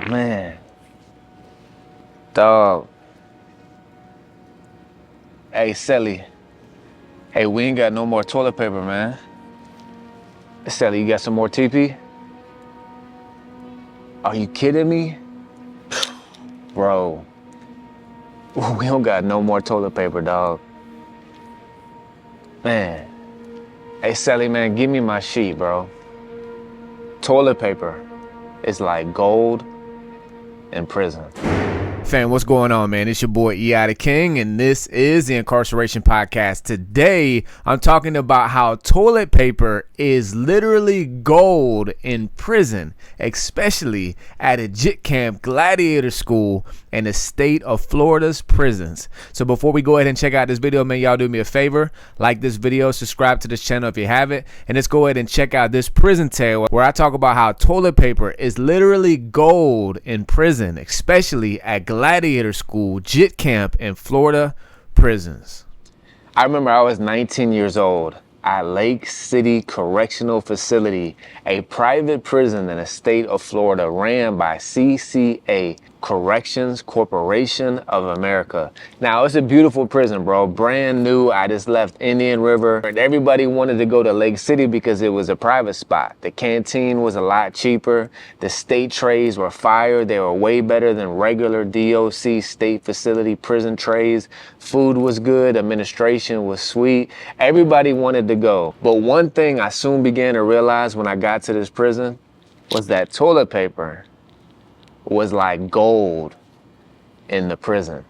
Man. Dog. Hey, Sally. Hey, we ain't got no more toilet paper, man. Sally, you got some more TP? Are you kidding me? Bro. We don't got no more toilet paper, dog. Man. Hey, Sally, man, give me my sheet, bro. Toilet paper is like gold in prison. Fam, what's going on, man? It's your boy E.I. the King, and this is the Incarceration Podcast. Today, I'm talking about how toilet paper is literally gold in prison, especially at a JIT camp gladiator school in the state of Florida's prisons. So before we go ahead and check out this video, man, y'all do me a favor. Like this video, subscribe to this channel if you haven't, and let's go ahead and check out this prison tale where I talk about how toilet paper is literally gold in prison, especially at gladiator school, JIT camp in Florida prisons. I remember I was 19 years old at Lake City Correctional Facility, a private prison in the state of Florida ran by CCA, Corrections Corporation of America. Now, it's a beautiful prison, bro. Brand new. I just left Indian River. And everybody wanted to go to Lake City because it was a private spot. The canteen was a lot cheaper. The state trays were fire. They were way better than regular DOC state facility prison trays. Food was good. Administration was sweet. Everybody wanted to go. But one thing I soon began to realize when I got to this prison was that toilet paper was like gold in the prison.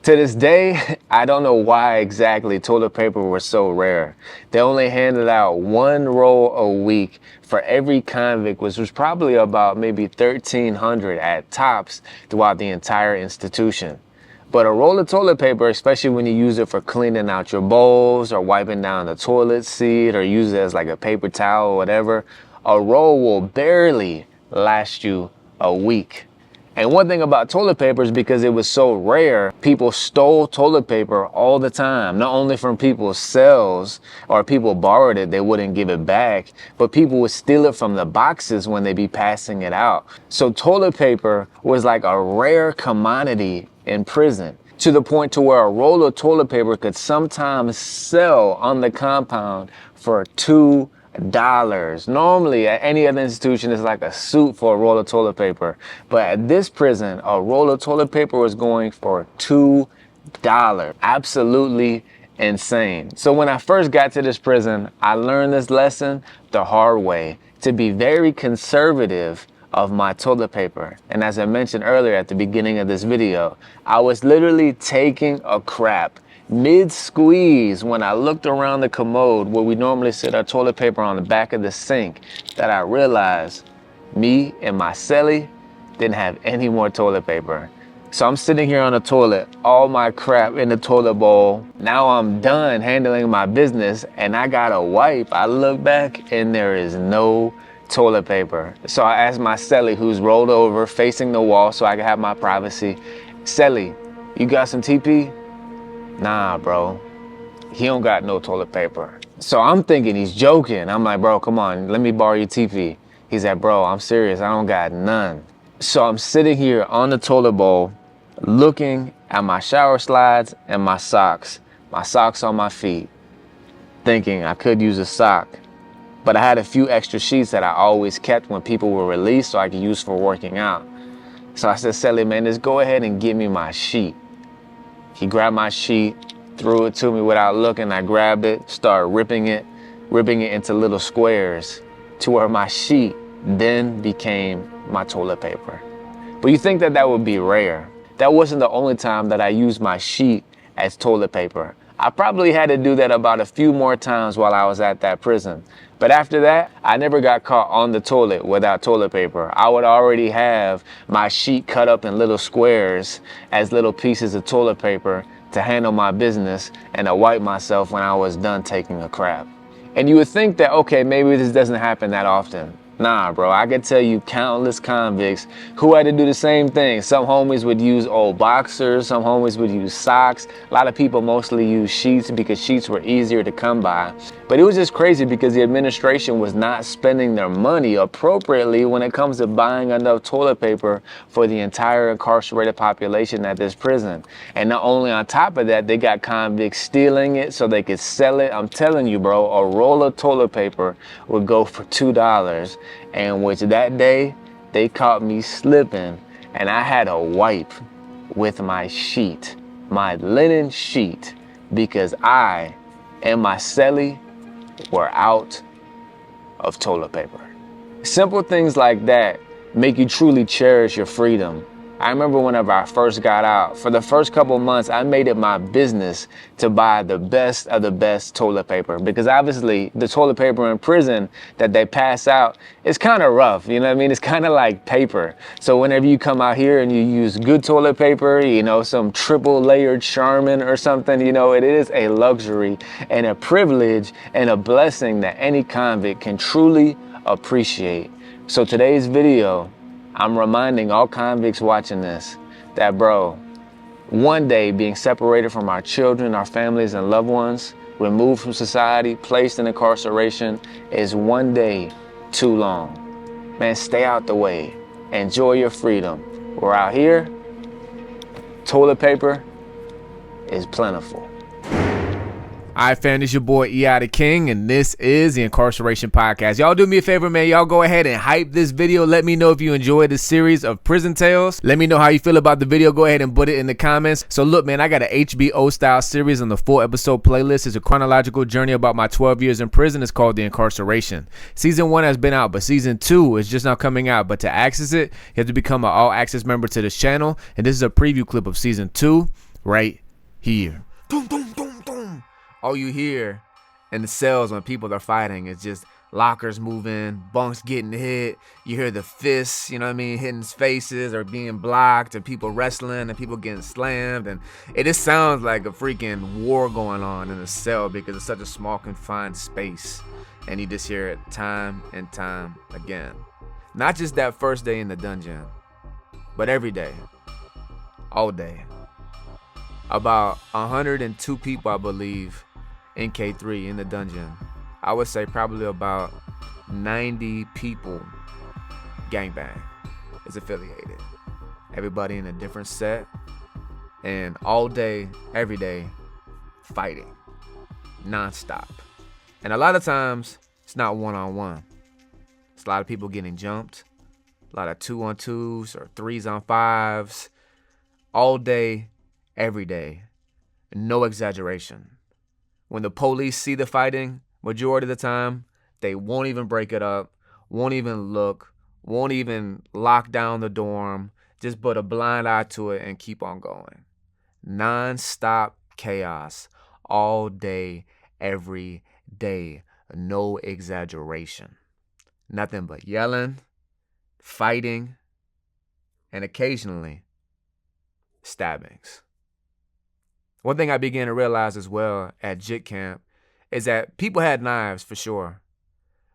To this day, I don't know why exactly toilet paper was so rare. They only handed out one roll a week for every convict, which was probably about maybe 1,300 at tops throughout the entire institution. But a roll of toilet paper, especially when you use it for cleaning out your bowls or wiping down the toilet seat or use it as like a paper towel or whatever, a roll will barely last you a week. And one thing about toilet paper is because it was so rare, people stole toilet paper all the time, not only from people's cells or people borrowed it, they wouldn't give it back, but people would steal it from the boxes when they be passing it out. So toilet paper was like a rare commodity in prison, to the point to where a roll of toilet paper could sometimes sell on the compound for $2. Normally at any other institution it's like a suit for a roll of toilet paper, but at this prison a roll of toilet paper was going for $2. Absolutely insane. So when I first got to this prison, I learned this lesson the hard way, to be very conservative of my toilet paper. And as I mentioned earlier at the beginning of this video, I was literally taking a crap mid-squeeze when I looked around the commode where we normally sit our toilet paper on the back of the sink, that I realized me and my cellie didn't have any more toilet paper. So I'm sitting here on the toilet, all my crap in the toilet bowl. Now I'm done handling my business and I gotta wipe. I look back and there is no toilet paper. So I asked my cellie, who's rolled over facing the wall so I can have my privacy, "Cellie, you got some TP?" "Nah, bro, he don't got no toilet paper." So I'm thinking he's joking. I'm like, "Bro, come on, let me borrow your TP." He's like, "Bro, I'm serious, I don't got none." So I'm sitting here on the toilet bowl, looking at my shower slides and my socks on my feet, thinking I could use a sock. But I had a few extra sheets that I always kept when people were released so I could use for working out. So I said, "Cellie, man, just go ahead and give me my sheet." He grabbed my sheet, threw it to me without looking. I grabbed it, started ripping it into little squares, to where my sheet then became my toilet paper. But you think that that would be rare. That wasn't the only time that I used my sheet as toilet paper. I probably had to do that about a few more times while I was at that prison. But after that, I never got caught on the toilet without toilet paper. I would already have my sheet cut up in little squares as little pieces of toilet paper to handle my business and to wipe myself when I was done taking a crap. And you would think that, okay, maybe this doesn't happen that often. Nah, bro, I could tell you countless convicts who had to do the same thing. Some homies would use old boxers, some homies would use socks. A lot of people mostly use sheets because sheets were easier to come by. But it was just crazy because the administration was not spending their money appropriately when it comes to buying enough toilet paper for the entire incarcerated population at this prison. And not only on top of that, they got convicts stealing it so they could sell it. I'm telling you, bro, a roll of toilet paper would go for $2. And which that day they caught me slipping, and I had to wipe with my sheet, my linen sheet, because I and my cellie were out of toilet paper. Simple things like that make you truly cherish your freedom. I remember whenever I first got out, for the first couple months, I made it my business to buy the best of the best toilet paper, because obviously the toilet paper in prison that they pass out is kind of rough, you know what I mean? It's kind of like paper. So whenever you come out here and you use good toilet paper, you know, some triple layered Charmin or something, you know, it is a luxury and a privilege and a blessing that any convict can truly appreciate. So today's video, I'm reminding all convicts watching this that, bro, one day being separated from our children, our families, and loved ones, removed from society, placed in incarceration, is one day too long. Man, stay out the way. Enjoy your freedom. We're out here. Toilet paper is plentiful. All right, fam, this your boy E.I. the King, and this is the Incarceration Podcast. Y'all do me a favor, man. Y'all go ahead and hype this video. Let me know if you enjoyed this series of prison tales. Let me know how you feel about the video. Go ahead and put it in the comments. So look, man, I got an HBO-style series on the 4-episode playlist. It's a chronological journey about my 12 years in prison. It's called The Incarceration. Season 1 has been out, but Season 2 is just now coming out. But to access it, you have to become an all-access member to this channel. And this is a preview clip of Season 2 right here. Boom, boom, boom, boom. All you hear in the cells when people are fighting is just lockers moving, bunks getting hit. You hear the fists, you know what I mean, hitting faces or being blocked, and people wrestling and people getting slammed. And it just sounds like a freaking war going on in the cell because it's such a small, confined space. And you just hear it time and time again. Not just that first day in the dungeon, but every day, all day. About 102 people, I believe, in K3 in the dungeon. I would say probably about 90 people gangbang is affiliated. Everybody in a different set, and all day, every day, fighting nonstop. And a lot of times it's not one-on-one. It's a lot of people getting jumped, a lot of 2-on-2s or 3s-on-5s, all day, every day. No exaggeration. When the police see the fighting, majority of the time, they won't even break it up, won't even look, won't even lock down the dorm, just put a blind eye to it and keep on going. Non-stop chaos, all day, every day. No exaggeration. Nothing but yelling, fighting, and occasionally stabbings. One thing I began to realize as well at JIT camp is that people had knives for sure,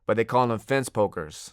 but they call them fence pokers.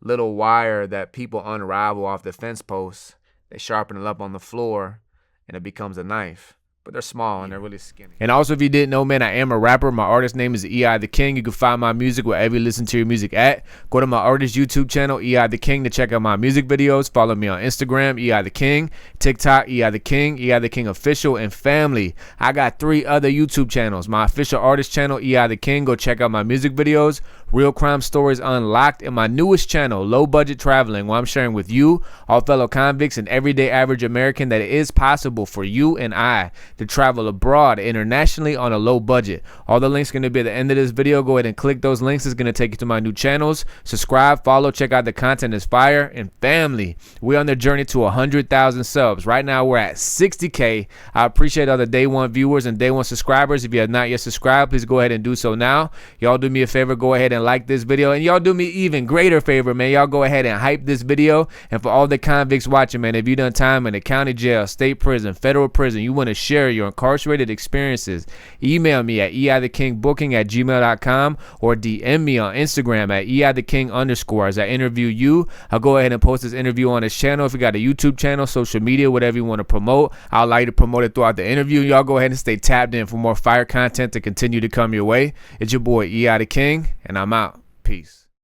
Little wire that people unravel off the fence posts, they sharpen it up on the floor, and it becomes a knife. But they're small and they're really skinny. And also, if you didn't know, man, I am a rapper. My artist name is E.I. the King. You can find my music wherever you listen to your music at. Go to my artist YouTube channel, E.I. the King, to check out my music videos. Follow me on Instagram, E.I. the King, TikTok, E.I. the King, E.I. the King Official, and family. I got 3 other YouTube channels. My official artist channel, E.I. the King. Go check out my music videos. Real Crime Stories Unlocked, and my newest channel, Low Budget Traveling, where I'm sharing with you, all fellow convicts and everyday average American, that it is possible for you and I to travel abroad internationally on a low budget. All the links are going to be at the end of this video. Go ahead and click those links. It's going to take you to my new channels. Subscribe, follow, check out the content is fire. And family, we're on the journey to 100,000 subs. Right now we're at 60K. I appreciate all the day one viewers and day one subscribers. If you have not yet subscribed, please go ahead and do so now. Y'all do me a favor, go ahead and like this video, and y'all do me even greater favor, man. Y'all go ahead and hype this video. And for all the convicts watching, man, if you done time in the county jail, state prison, federal prison, you want to share share your incarcerated experiences, email me at eithekingbooking@gmail.com or DM me on Instagram at eitheking_. As I interview you, I'll go ahead and post this interview on this channel. If you got a YouTube channel, social media, whatever you want to promote, I'd like to promote it throughout the interview. Y'all go ahead and stay tapped in for more fire content to continue to come your way. It's your boy, E.I. the King, and I'm out. Peace.